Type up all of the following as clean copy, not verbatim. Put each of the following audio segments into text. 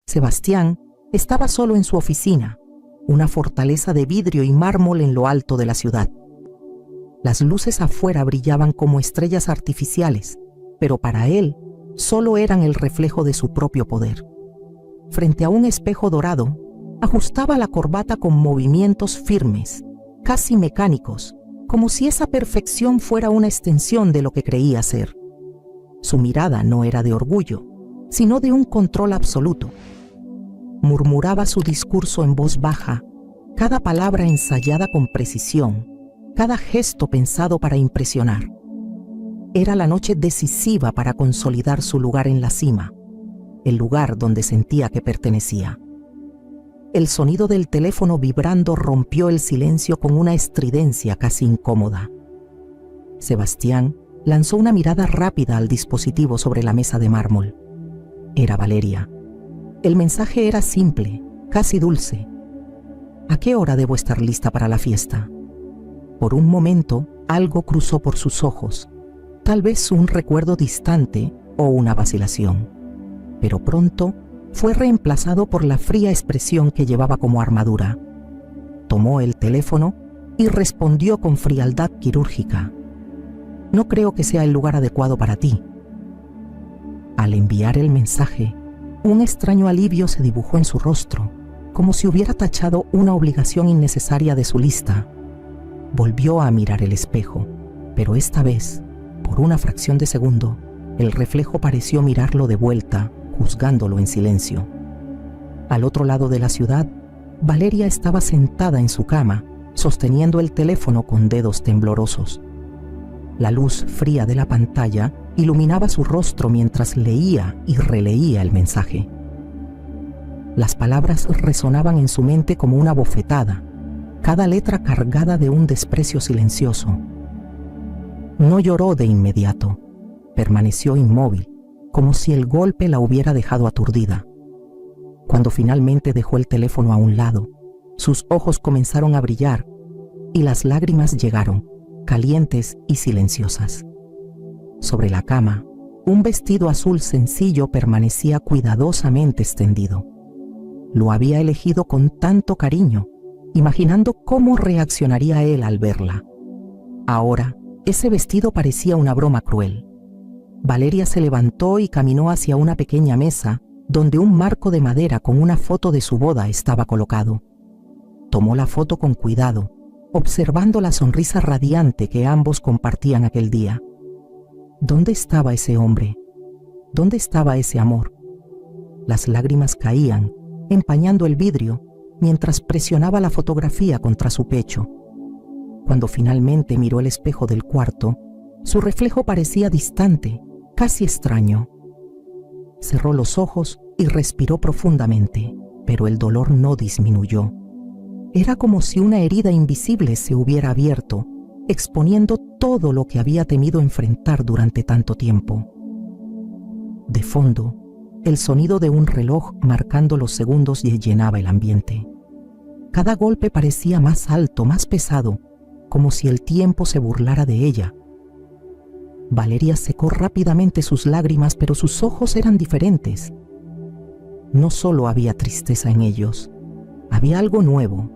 Sebastián estaba solo en su oficina, una fortaleza de vidrio y mármol en lo alto de la ciudad. Las luces afuera brillaban como estrellas artificiales, pero para él solo eran el reflejo de su propio poder. Frente a un espejo dorado, ajustaba la corbata con movimientos firmes, casi mecánicos, como si esa perfección fuera una extensión de lo que creía ser. Su mirada no era de orgullo, sino de un control absoluto. Murmuraba su discurso en voz baja, cada palabra ensayada con precisión, cada gesto pensado para impresionar. Era la noche decisiva para consolidar su lugar en la cima, el lugar donde sentía que pertenecía. El sonido del teléfono vibrando rompió el silencio con una estridencia casi incómoda. Sebastián lanzó una mirada rápida al dispositivo sobre la mesa de mármol. Era Valeria. El mensaje era simple, casi dulce. ¿A qué hora debo estar lista para la fiesta? Por un momento, algo cruzó por sus ojos, tal vez un recuerdo distante o una vacilación. Pero pronto fue reemplazado por la fría expresión que llevaba como armadura. Tomó el teléfono y respondió con frialdad quirúrgica. No creo que sea el lugar adecuado para ti. Al enviar el mensaje, un extraño alivio se dibujó en su rostro, como si hubiera tachado una obligación innecesaria de su lista. Volvió a mirar el espejo, pero esta vez, por una fracción de segundo, el reflejo pareció mirarlo de vuelta, juzgándolo en silencio. Al otro lado de la ciudad, Valeria estaba sentada en su cama, sosteniendo el teléfono con dedos temblorosos. La luz fría de la pantalla iluminaba su rostro mientras leía y releía el mensaje. Las palabras resonaban en su mente como una bofetada, cada letra cargada de un desprecio silencioso. No lloró de inmediato, permaneció inmóvil, como si el golpe la hubiera dejado aturdida. Cuando finalmente dejó el teléfono a un lado, sus ojos comenzaron a brillar y las lágrimas llegaron, calientes y silenciosas. Sobre la cama, un vestido azul sencillo permanecía cuidadosamente extendido. Lo había elegido con tanto cariño, imaginando cómo reaccionaría él al verla. Ahora, ese vestido parecía una broma cruel. Valeria se levantó y caminó hacia una pequeña mesa donde un marco de madera con una foto de su boda estaba colocado. Tomó la foto con cuidado, observando la sonrisa radiante que ambos compartían aquel día. ¿Dónde estaba ese hombre? ¿Dónde estaba ese amor? Las lágrimas caían, empañando el vidrio, mientras presionaba la fotografía contra su pecho. Cuando finalmente miró el espejo del cuarto, su reflejo parecía distante, casi extraño. Cerró los ojos y respiró profundamente, pero el dolor no disminuyó. Era como si una herida invisible se hubiera abierto, exponiendo todo lo que había temido enfrentar durante tanto tiempo. De fondo, el sonido de un reloj marcando los segundos llenaba el ambiente. Cada golpe parecía más alto, más pesado, como si el tiempo se burlara de ella. Valeria secó rápidamente sus lágrimas, pero sus ojos eran diferentes. No solo había tristeza en ellos, había algo nuevo,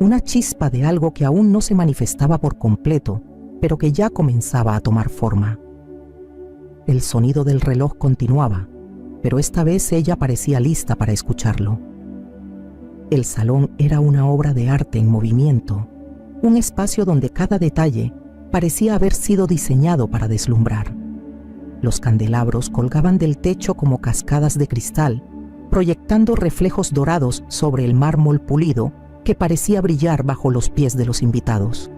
una chispa de algo que aún no se manifestaba por completo, pero que ya comenzaba a tomar forma. El sonido del reloj continuaba, pero esta vez ella parecía lista para escucharlo. El salón era una obra de arte en movimiento, un espacio donde cada detalle parecía haber sido diseñado para deslumbrar. Los candelabros colgaban del techo como cascadas de cristal, proyectando reflejos dorados sobre el mármol pulido que parecía brillar bajo los pies de los invitados.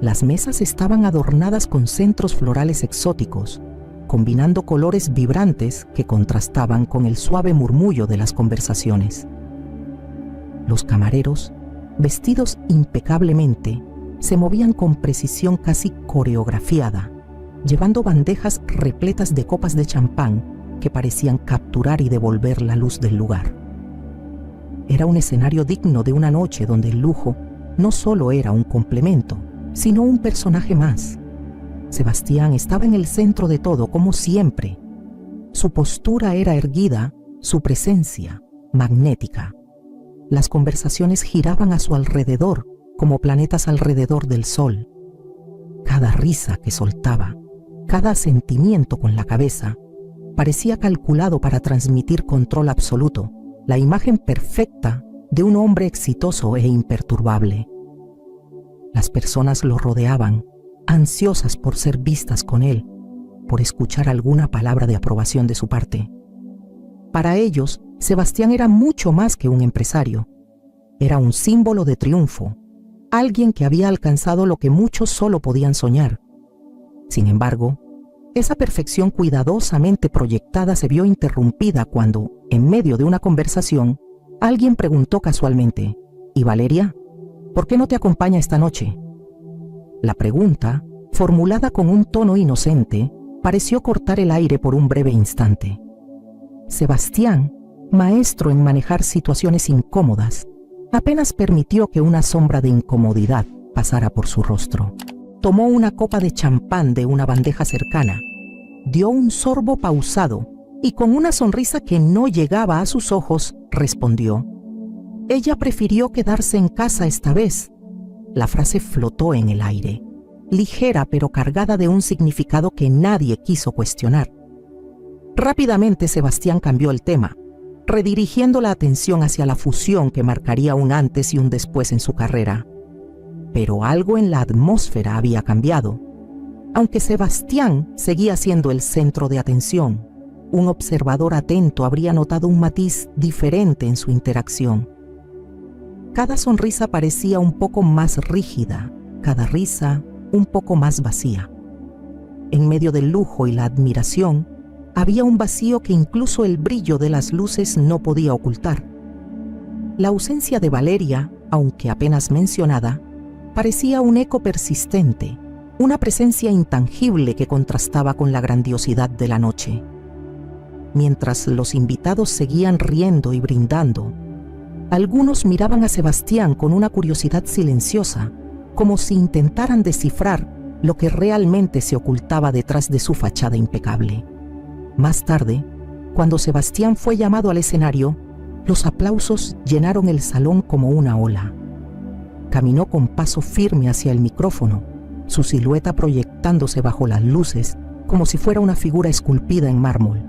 Las mesas estaban adornadas con centros florales exóticos, combinando colores vibrantes que contrastaban con el suave murmullo de las conversaciones. Los camareros, vestidos impecablemente, se movían con precisión casi coreografiada, llevando bandejas repletas de copas de champán que parecían capturar y devolver la luz del lugar. Era un escenario digno de una noche donde el lujo no solo era un complemento, sino un personaje más. Sebastián estaba en el centro de todo, como siempre. Su postura era erguida, su presencia, magnética. Las conversaciones giraban a su alrededor como planetas alrededor del Sol. Cada risa que soltaba, cada sentimiento con la cabeza, parecía calculado para transmitir control absoluto, la imagen perfecta de un hombre exitoso e imperturbable. Las personas lo rodeaban, ansiosas por ser vistas con él, por escuchar alguna palabra de aprobación de su parte. Para ellos, Sebastián era mucho más que un empresario. Era un símbolo de triunfo, alguien que había alcanzado lo que muchos solo podían soñar. Sin embargo, esa perfección cuidadosamente proyectada se vio interrumpida cuando, en medio de una conversación, alguien preguntó casualmente: ¿Y Valeria? ¿Por qué no te acompaña esta noche? La pregunta, formulada con un tono inocente, pareció cortar el aire por un breve instante. Sebastián, maestro en manejar situaciones incómodas, apenas permitió que una sombra de incomodidad pasara por su rostro. Tomó una copa de champán de una bandeja cercana, dio un sorbo pausado y con una sonrisa que no llegaba a sus ojos, respondió: «Ella prefirió quedarse en casa esta vez». La frase flotó en el aire, ligera pero cargada de un significado que nadie quiso cuestionar. Rápidamente Sebastián cambió el tema, redirigiendo la atención hacia la fusión que marcaría un antes y un después en su carrera. Pero algo en la atmósfera había cambiado. Aunque Sebastián seguía siendo el centro de atención, un observador atento habría notado un matiz diferente en su interacción. Cada sonrisa parecía un poco más rígida, cada risa un poco más vacía. En medio del lujo y la admiración, había un vacío que incluso el brillo de las luces no podía ocultar. La ausencia de Valeria, aunque apenas mencionada, parecía un eco persistente, una presencia intangible que contrastaba con la grandiosidad de la noche. Mientras los invitados seguían riendo y brindando, algunos miraban a Sebastián con una curiosidad silenciosa, como si intentaran descifrar lo que realmente se ocultaba detrás de su fachada impecable. Más tarde, cuando Sebastián fue llamado al escenario, los aplausos llenaron el salón como una ola. Caminó con paso firme hacia el micrófono, su silueta proyectándose bajo las luces como si fuera una figura esculpida en mármol.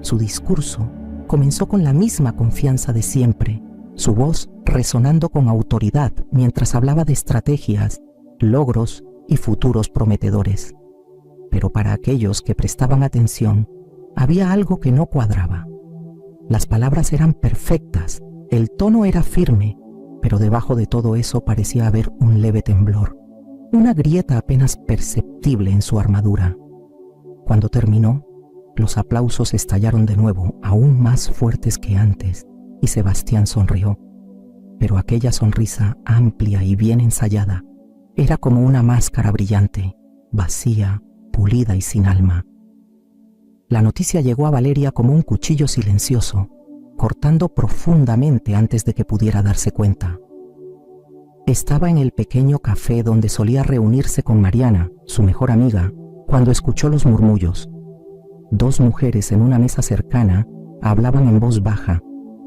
Su discurso comenzó con la misma confianza de siempre, su voz resonando con autoridad mientras hablaba de estrategias, logros y futuros prometedores. Pero para aquellos que prestaban atención, había algo que no cuadraba. Las palabras eran perfectas, el tono era firme, pero debajo de todo eso parecía haber un leve temblor, una grieta apenas perceptible en su armadura. Cuando terminó, los aplausos estallaron de nuevo, aún más fuertes que antes, y Sebastián sonrió. Pero aquella sonrisa amplia y bien ensayada era como una máscara brillante, vacía, pulida y sin alma. La noticia llegó a Valeria como un cuchillo silencioso, cortando profundamente antes de que pudiera darse cuenta. Estaba en el pequeño café donde solía reunirse con Mariana, su mejor amiga, cuando escuchó los murmullos. Dos mujeres en una mesa cercana hablaban en voz baja,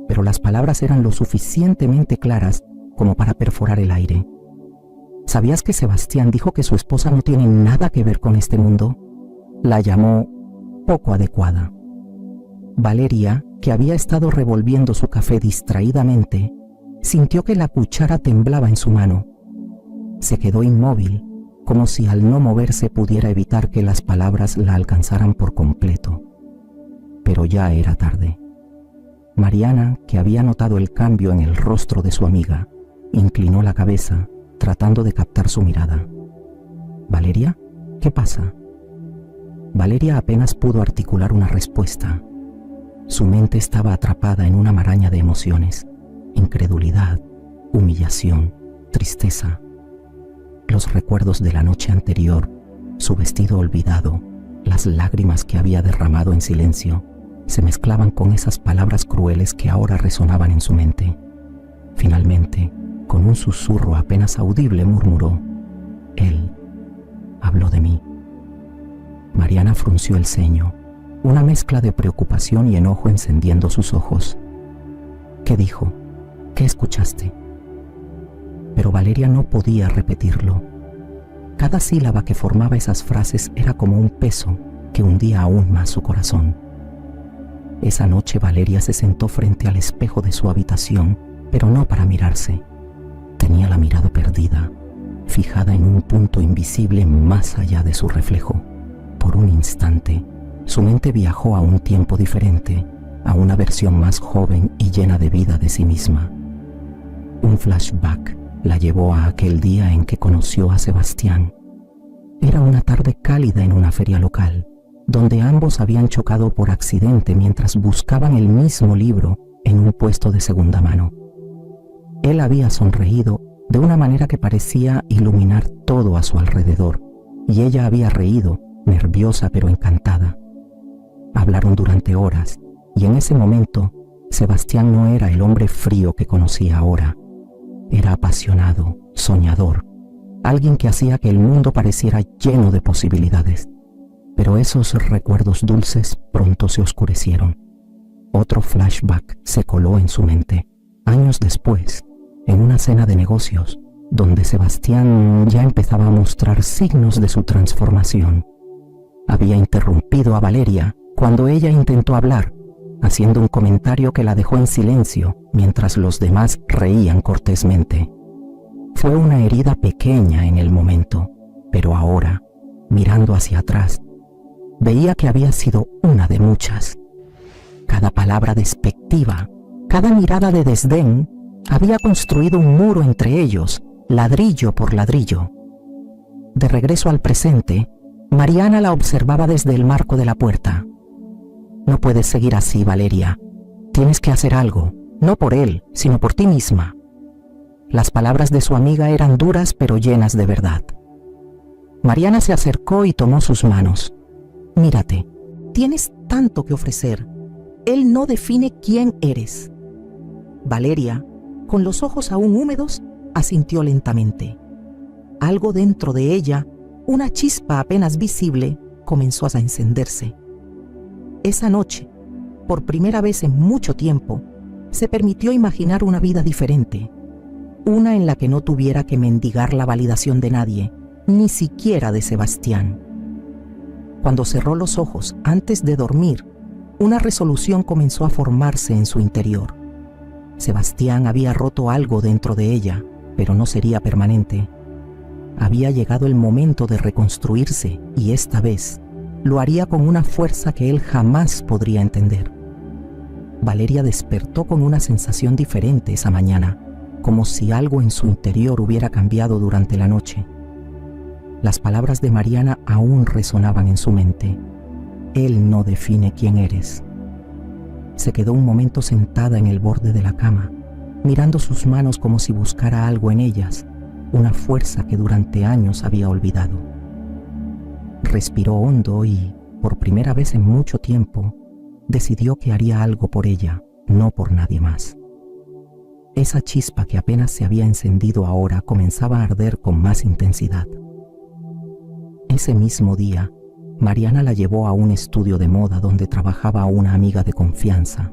pero las palabras eran lo suficientemente claras como para perforar el aire. ¿Sabías que Sebastián dijo que su esposa no tiene nada que ver con este mundo? La llamó poco adecuada. Valeria, que había estado revolviendo su café distraídamente, sintió que la cuchara temblaba en su mano. Se quedó inmóvil, como si al no moverse pudiera evitar que las palabras la alcanzaran por completo. Pero ya era tarde. Mariana, que había notado el cambio en el rostro de su amiga, inclinó la cabeza, tratando de captar su mirada. «¿Valeria? ¿Qué pasa?» Valeria apenas pudo articular una respuesta. Su mente estaba atrapada en una maraña de emociones: incredulidad, humillación, tristeza. Los recuerdos de la noche anterior, su vestido olvidado, las lágrimas que había derramado en silencio, se mezclaban con esas palabras crueles que ahora resonaban en su mente. Finalmente, con un susurro apenas audible, murmuró: «Él habló de mí». Mariana frunció el ceño, una mezcla de preocupación y enojo encendiendo sus ojos. ¿Qué dijo? ¿Qué escuchaste? Pero Valeria no podía repetirlo. Cada sílaba que formaba esas frases era como un peso que hundía aún más su corazón. Esa noche Valeria se sentó frente al espejo de su habitación, pero no para mirarse. Tenía la mirada perdida, fijada en un punto invisible más allá de su reflejo. Por un instante, su mente viajó a un tiempo diferente, a una versión más joven y llena de vida de sí misma. Un flashback la llevó a aquel día en que conoció a Sebastián. Era una tarde cálida en una feria local, donde ambos habían chocado por accidente mientras buscaban el mismo libro en un puesto de segunda mano. Él había sonreído de una manera que parecía iluminar todo a su alrededor, y ella había reído, nerviosa pero encantada. Hablaron durante horas, y en ese momento, Sebastián no era el hombre frío que conocía ahora. Era apasionado, soñador, alguien que hacía que el mundo pareciera lleno de posibilidades. Pero esos recuerdos dulces pronto se oscurecieron. Otro flashback se coló en su mente, años después, en una cena de negocios, donde Sebastián ya empezaba a mostrar signos de su transformación. Había interrumpido a Valeria cuando ella intentó hablar, haciendo un comentario que la dejó en silencio mientras los demás reían cortésmente. Fue una herida pequeña en el momento, pero ahora, mirando hacia atrás, veía que había sido una de muchas. Cada palabra despectiva, cada mirada de desdén, había construido un muro entre ellos, ladrillo por ladrillo. De regreso al presente, Mariana la observaba desde el marco de la puerta. No puedes seguir así, Valeria. Tienes que hacer algo, no por él, sino por ti misma. Las palabras de su amiga eran duras pero llenas de verdad. Mariana se acercó y tomó sus manos. Mírate, tienes tanto que ofrecer. Él no define quién eres. Valeria, con los ojos aún húmedos, asintió lentamente. Algo dentro de ella, una chispa apenas visible, comenzó a encenderse. Esa noche, por primera vez en mucho tiempo, se permitió imaginar una vida diferente, una en la que no tuviera que mendigar la validación de nadie, ni siquiera de Sebastián. Cuando cerró los ojos antes de dormir, una resolución comenzó a formarse en su interior. Sebastián había roto algo dentro de ella, pero no sería permanente. Había llegado el momento de reconstruirse y esta vez lo haría con una fuerza que él jamás podría entender. Valeria despertó con una sensación diferente esa mañana, como si algo en su interior hubiera cambiado durante la noche. Las palabras de Mariana aún resonaban en su mente. Él no define quién eres. Se quedó un momento sentada en el borde de la cama, mirando sus manos como si buscara algo en ellas, una fuerza que durante años había olvidado. Respiró hondo y, por primera vez en mucho tiempo, decidió que haría algo por ella, no por nadie más. Esa chispa que apenas se había encendido ahora comenzaba a arder con más intensidad. Ese mismo día, Mariana la llevó a un estudio de moda donde trabajaba una amiga de confianza.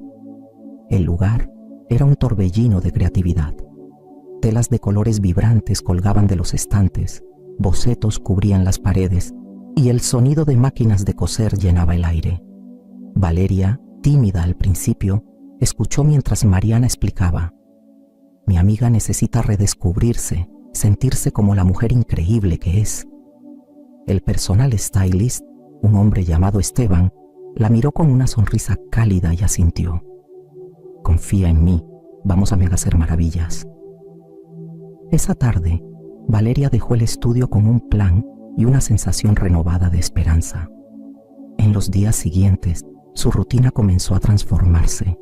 El lugar era un torbellino de creatividad. Telas de colores vibrantes colgaban de los estantes, bocetos cubrían las paredes y el sonido de máquinas de coser llenaba el aire. Valeria, tímida al principio, escuchó mientras Mariana explicaba: mi amiga necesita redescubrirse, sentirse como la mujer increíble que es. El personal stylist, un hombre llamado Esteban, la miró con una sonrisa cálida y asintió. Confía en mí, vamos a hacer maravillas. Esa tarde, Valeria dejó el estudio con un plan y una sensación renovada de esperanza. En los días siguientes, su rutina comenzó a transformarse.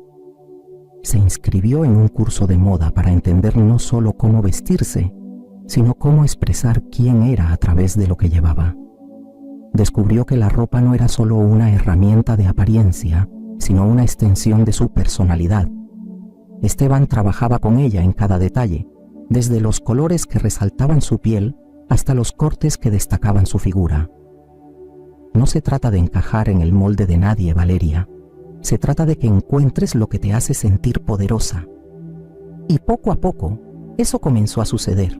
Se inscribió en un curso de moda para entender no solo cómo vestirse, sino cómo expresar quién era a través de lo que llevaba. Descubrió que la ropa no era solo una herramienta de apariencia, sino una extensión de su personalidad. Esteban trabajaba con ella en cada detalle, desde los colores que resaltaban su piel hasta los cortes que destacaban su figura. No se trata de encajar en el molde de nadie, Valeria. Se trata de que encuentres lo que te hace sentir poderosa, Y poco a poco, eso comenzó a suceder.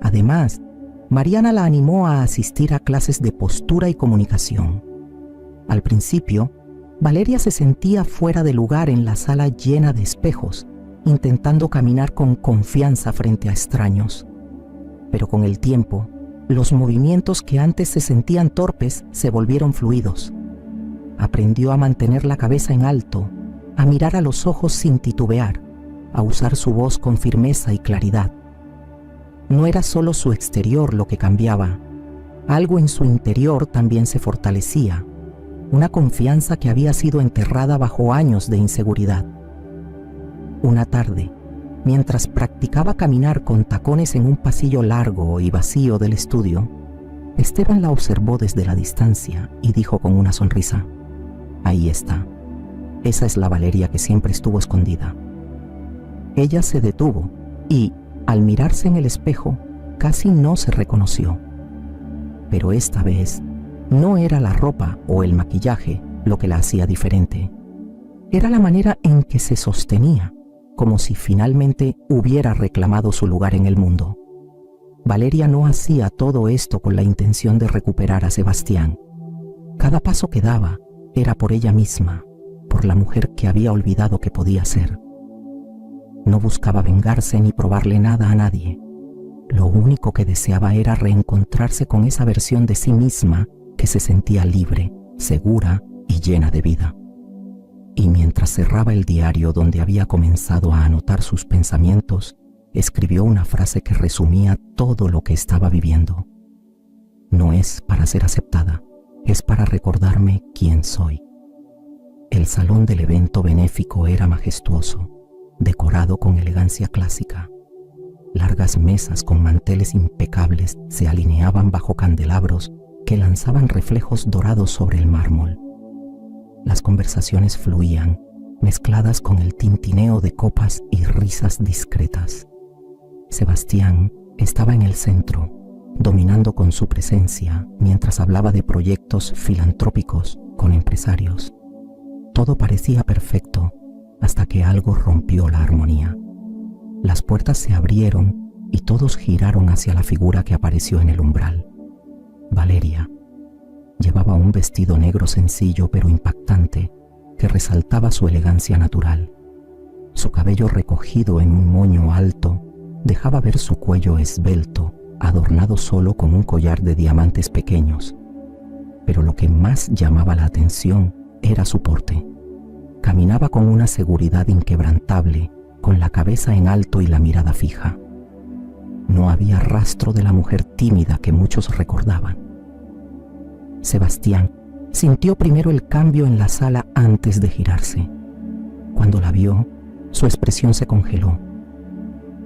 Además, Mariana la animó a asistir a clases de postura y comunicación. Al principio, Valeria se sentía fuera de lugar en la sala llena de espejos, intentando caminar con confianza frente a extraños. Pero con el tiempo, los movimientos que antes se sentían torpes se volvieron fluidos. Aprendió a mantener la cabeza en alto, a mirar a los ojos sin titubear, a usar su voz con firmeza y claridad. No era solo su exterior lo que cambiaba, algo en su interior también se fortalecía, una confianza que había sido enterrada bajo años de inseguridad. Una tarde, mientras practicaba caminar con tacones en un pasillo largo y vacío del estudio, Esteban la observó desde la distancia y dijo con una sonrisa: «Ahí está. Esa es la Valeria que siempre estuvo escondida». Ella se detuvo y, al mirarse en el espejo, casi no se reconoció. Pero esta vez, no era la ropa o el maquillaje lo que la hacía diferente. Era la manera en que se sostenía, como si finalmente hubiera reclamado su lugar en el mundo. Valeria no hacía todo esto con la intención de recuperar a Sebastián. Cada paso que daba era por ella misma, por la mujer que había olvidado que podía ser. No buscaba vengarse ni probarle nada a nadie. Lo único que deseaba era reencontrarse con esa versión de sí misma que se sentía libre, segura y llena de vida. Y mientras cerraba el diario donde había comenzado a anotar sus pensamientos, escribió una frase que resumía todo lo que estaba viviendo. No es para ser aceptada, es para recordarme quién soy. El salón del evento benéfico era majestuoso, decorado con elegancia clásica. Largas mesas con manteles impecables se alineaban bajo candelabros que lanzaban reflejos dorados sobre el mármol. Las conversaciones fluían, mezcladas con el tintineo de copas y risas discretas. Sebastián estaba en el centro, dominando con su presencia mientras hablaba de proyectos filantrópicos con empresarios. Todo parecía perfecto hasta que algo rompió la armonía. Las puertas se abrieron y todos giraron hacia la figura que apareció en el umbral. Valeria. Llevaba un vestido negro sencillo pero impactante que resaltaba su elegancia natural. Su cabello recogido en un moño alto dejaba ver su cuello esbelto, adornado solo con un collar de diamantes pequeños. Pero lo que más llamaba la atención era su porte. Caminaba con una seguridad inquebrantable, con la cabeza en alto y la mirada fija. No había rastro de la mujer tímida que muchos recordaban. Sebastián sintió primero el cambio en la sala antes de girarse. Cuando la vio, su expresión se congeló.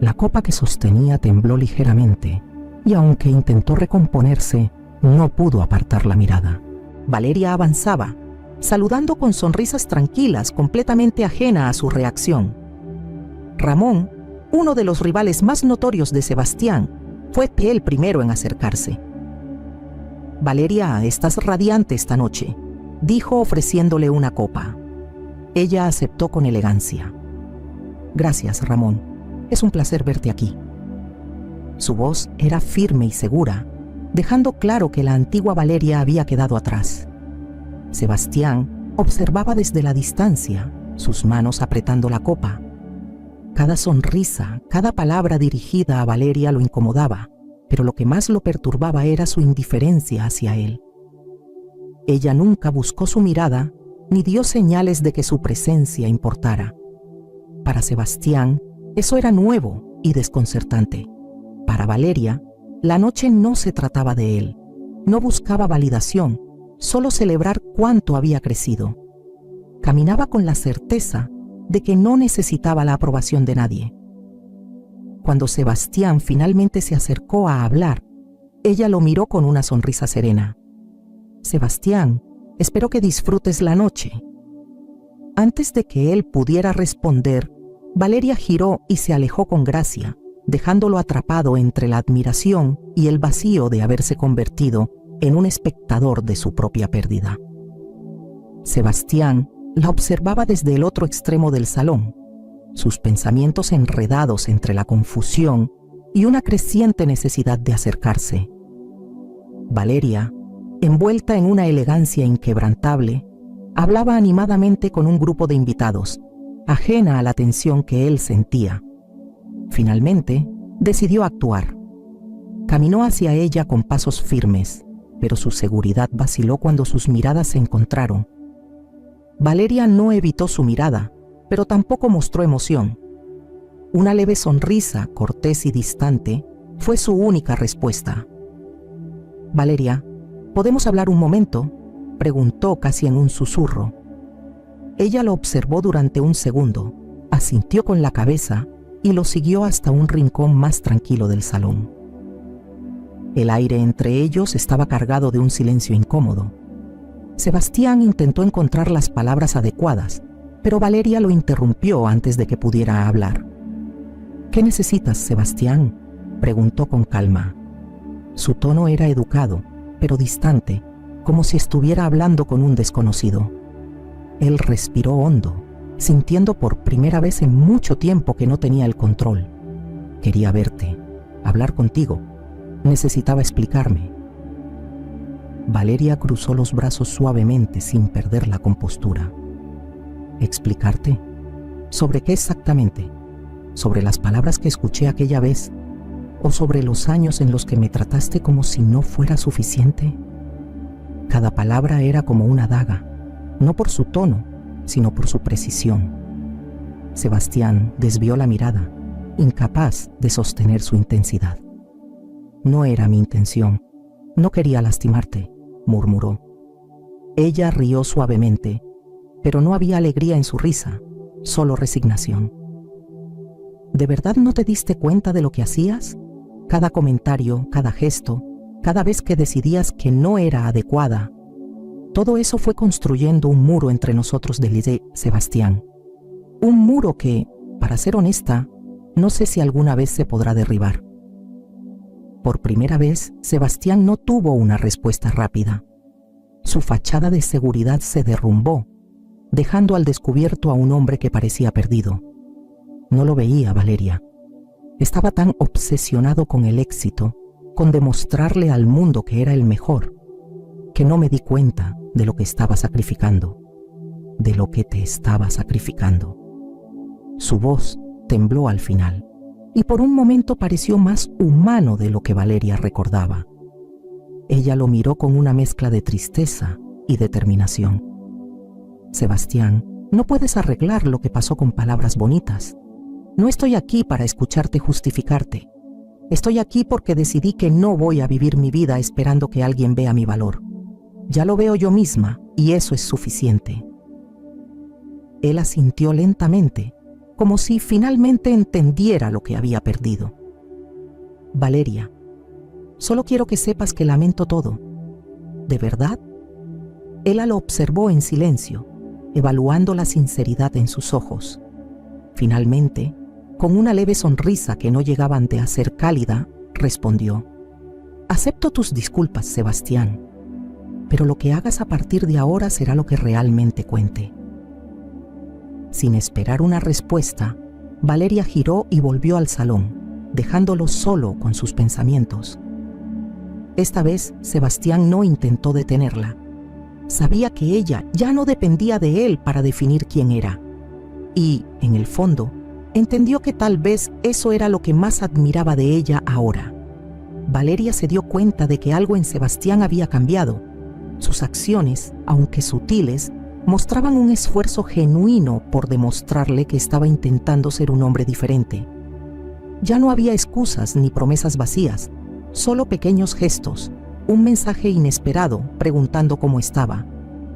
La copa que sostenía tembló ligeramente y aunque intentó recomponerse, no pudo apartar la mirada. Valeria avanzaba, saludando con sonrisas tranquilas, completamente ajena a su reacción. Ramón, uno de los rivales más notorios de Sebastián, fue el primero en acercarse. «Valeria, estás radiante esta noche», dijo ofreciéndole una copa. Ella aceptó con elegancia. «Gracias, Ramón. Es un placer verte aquí». Su voz era firme y segura, dejando claro que la antigua Valeria había quedado atrás. Sebastián observaba desde la distancia, sus manos apretando la copa. Cada sonrisa, cada palabra dirigida a Valeria lo incomodaba, pero lo que más lo perturbaba era su indiferencia hacia él. Ella nunca buscó su mirada ni dio señales de que su presencia importara. Para Sebastián, eso era nuevo y desconcertante. Para Valeria, la noche no se trataba de él, no buscaba validación, solo celebrar cuánto había crecido. Caminaba con la certeza de que no necesitaba la aprobación de nadie. Cuando Sebastián finalmente se acercó a hablar, ella lo miró con una sonrisa serena. «Sebastián, espero que disfrutes la noche». Antes de que él pudiera responder, Valeria giró y se alejó con gracia, dejándolo atrapado entre la admiración y el vacío de haberse convertido en un espectador de su propia pérdida. Sebastián la observaba desde el otro extremo del salón. sus pensamientos enredados entre la confusión y una creciente necesidad de acercarse. Valeria, envuelta en una elegancia inquebrantable, hablaba animadamente con un grupo de invitados, ajena a la tensión que él sentía. Finalmente, decidió actuar. Caminó hacia ella con pasos firmes, pero su seguridad vaciló cuando sus miradas se encontraron. Valeria no evitó su mirada, pero tampoco mostró emoción. Una leve sonrisa, cortés y distante, fue su única respuesta. «Valeria, ¿podemos hablar un momento?», preguntó casi en un susurro. Ella lo observó durante un segundo, asintió con la cabeza y lo siguió hasta un rincón más tranquilo del salón. El aire entre ellos estaba cargado de un silencio incómodo. Sebastián intentó encontrar las palabras adecuadas, pero Valeria lo interrumpió antes de que pudiera hablar. «¿Qué necesitas, Sebastián?», preguntó con calma. Su tono era educado, pero distante, como si estuviera hablando con un desconocido. Él respiró hondo, sintiendo por primera vez en mucho tiempo que no tenía el control. «Quería verte, hablar contigo. Necesitaba explicarme». Valeria cruzó los brazos suavemente sin perder la compostura. «¿Explicarte? ¿Sobre qué exactamente? ¿Sobre las palabras que escuché aquella vez? ¿O sobre los años en los que me trataste como si no fuera suficiente?». Cada palabra era como una daga, no por su tono, sino por su precisión. Sebastián desvió la mirada, incapaz de sostener su intensidad. «No era mi intención. No quería lastimarte», murmuró. Ella rió suavemente, pero no había alegría en su risa, solo resignación. «¿De verdad no te diste cuenta de lo que hacías? Cada comentario, cada gesto, cada vez que decidías que no era adecuada. Todo eso fue construyendo un muro entre nosotros, Sebastián. Un muro que, para ser honesta, no sé si alguna vez se podrá derribar». Por primera vez, Sebastián no tuvo una respuesta rápida. Su fachada de seguridad se derrumbó, dejando al descubierto a un hombre que parecía perdido. No lo veía Valeria. Estaba tan obsesionado con el éxito, con demostrarle al mundo que era el mejor, que no me di cuenta de lo que estaba sacrificando, de lo que te estaba sacrificando. Su voz tembló al final, y por un momento pareció más humano de lo que Valeria recordaba. Ella lo miró con una mezcla de tristeza y determinación. «Sebastián, no puedes arreglar lo que pasó con palabras bonitas. No estoy aquí para escucharte justificarte. Estoy aquí porque decidí que no voy a vivir mi vida esperando que alguien vea mi valor. Ya lo veo yo misma y eso es suficiente». Él asintió lentamente, como si finalmente entendiera lo que había perdido. «Valeria, solo quiero que sepas que lamento todo. ¿De verdad?». Ella lo observó en silencio, evaluando la sinceridad en sus ojos. Finalmente, con una leve sonrisa que no llegaba ante a ser cálida, respondió: «Acepto tus disculpas, Sebastián, pero lo que hagas a partir de ahora será lo que realmente cuente». Sin esperar una respuesta, Valeria giró y volvió al salón, dejándolo solo con sus pensamientos. Esta vez, Sebastián no intentó detenerla. Sabía que ella ya no dependía de él para definir quién era. Y, en el fondo, entendió que tal vez eso era lo que más admiraba de ella ahora. Valeria se dio cuenta de que algo en Sebastián había cambiado. Sus acciones, aunque sutiles, mostraban un esfuerzo genuino por demostrarle que estaba intentando ser un hombre diferente. Ya no había excusas ni promesas vacías, solo pequeños gestos, un mensaje inesperado preguntando cómo estaba,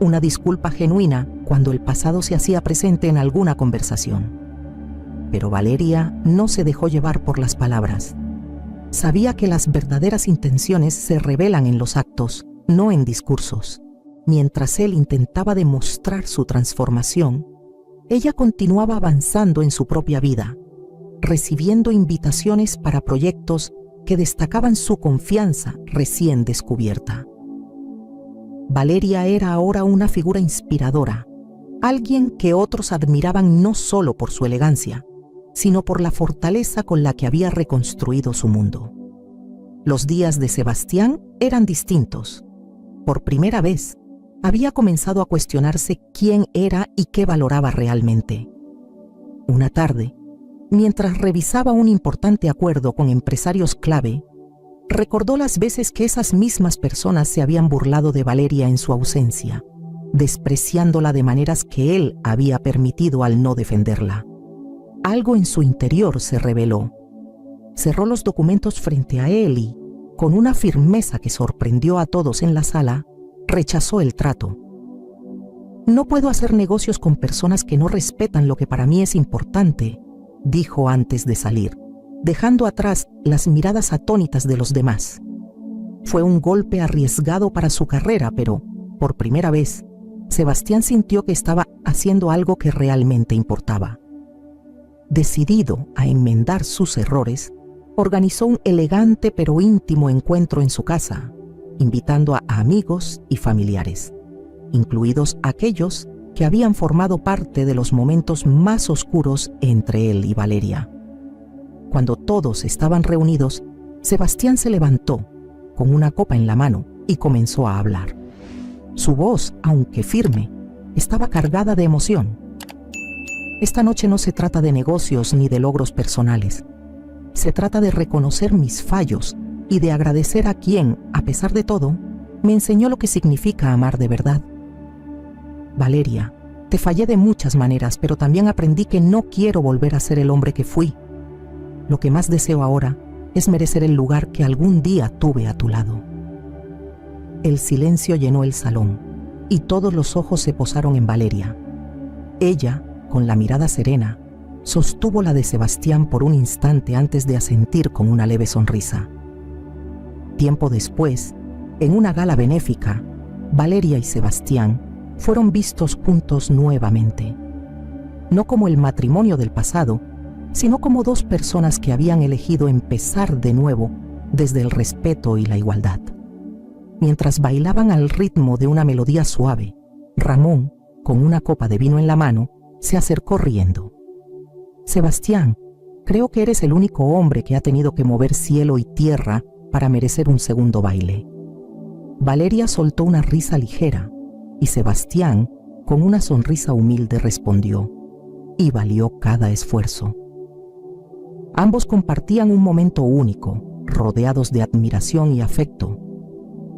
una disculpa genuina cuando el pasado se hacía presente en alguna conversación. Pero Valeria no se dejó llevar por las palabras. Sabía que las verdaderas intenciones se revelan en los actos, no en discursos. Mientras él intentaba demostrar su transformación, ella continuaba avanzando en su propia vida, recibiendo invitaciones para proyectos que destacaban su confianza recién descubierta. Valeria era ahora una figura inspiradora, alguien que otros admiraban no solo por su elegancia, sino por la fortaleza con la que había reconstruido su mundo. Los días de Sebastián eran distintos. Por primera vez, había comenzado a cuestionarse quién era y qué valoraba realmente. Una tarde, mientras revisaba un importante acuerdo con empresarios clave, recordó las veces que esas mismas personas se habían burlado de Valeria en su ausencia, despreciándola de maneras que él había permitido al no defenderla. Algo en su interior se reveló. Cerró los documentos frente a él y, con una firmeza que sorprendió a todos en la sala, rechazó el trato. «No puedo hacer negocios con personas que no respetan lo que para mí es importante», dijo antes de salir, dejando atrás las miradas atónitas de los demás. Fue un golpe arriesgado para su carrera, pero, por primera vez, Sebastián sintió que estaba haciendo algo que realmente importaba. Decidido a enmendar sus errores, organizó un elegante pero íntimo encuentro en su casa, invitando a amigos y familiares, incluidos aquellos que habían formado parte de los momentos más oscuros entre él y Valeria. Cuando todos estaban reunidos, Sebastián se levantó, con una copa en la mano, y comenzó a hablar. Su voz, aunque firme, estaba cargada de emoción. «Esta noche no se trata de negocios ni de logros personales. Se trata de reconocer mis fallos y de agradecer a quien, a pesar de todo, me enseñó lo que significa amar de verdad. Valeria, te fallé de muchas maneras, pero también aprendí que no quiero volver a ser el hombre que fui. Lo que más deseo ahora es merecer el lugar que algún día tuve a tu lado». El silencio llenó el salón y todos los ojos se posaron en Valeria. Ella, con la mirada serena, sostuvo la de Sebastián por un instante antes de asentir con una leve sonrisa. Tiempo después, en una gala benéfica, Valeria y Sebastián fueron vistos juntos nuevamente. No como el matrimonio del pasado, sino como dos personas que habían elegido empezar de nuevo desde el respeto y la igualdad. Mientras bailaban al ritmo de una melodía suave, Ramón, con una copa de vino en la mano, se acercó riendo. «Sebastián, creo que eres el único hombre que ha tenido que mover cielo y tierra para merecer un segundo baile». Valeria soltó una risa ligera y Sebastián, con una sonrisa humilde, respondió: «Y valió cada esfuerzo». Ambos compartían un momento único, rodeados de admiración y afecto.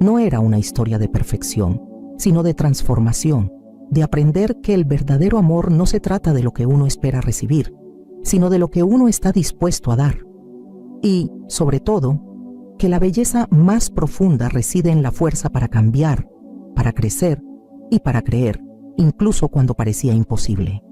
No era una historia de perfección, sino de transformación, de aprender que el verdadero amor no se trata de lo que uno espera recibir, sino de lo que uno está dispuesto a dar. Y, sobre todo, que la belleza más profunda reside en la fuerza para cambiar, para crecer y para creer, incluso cuando parecía imposible.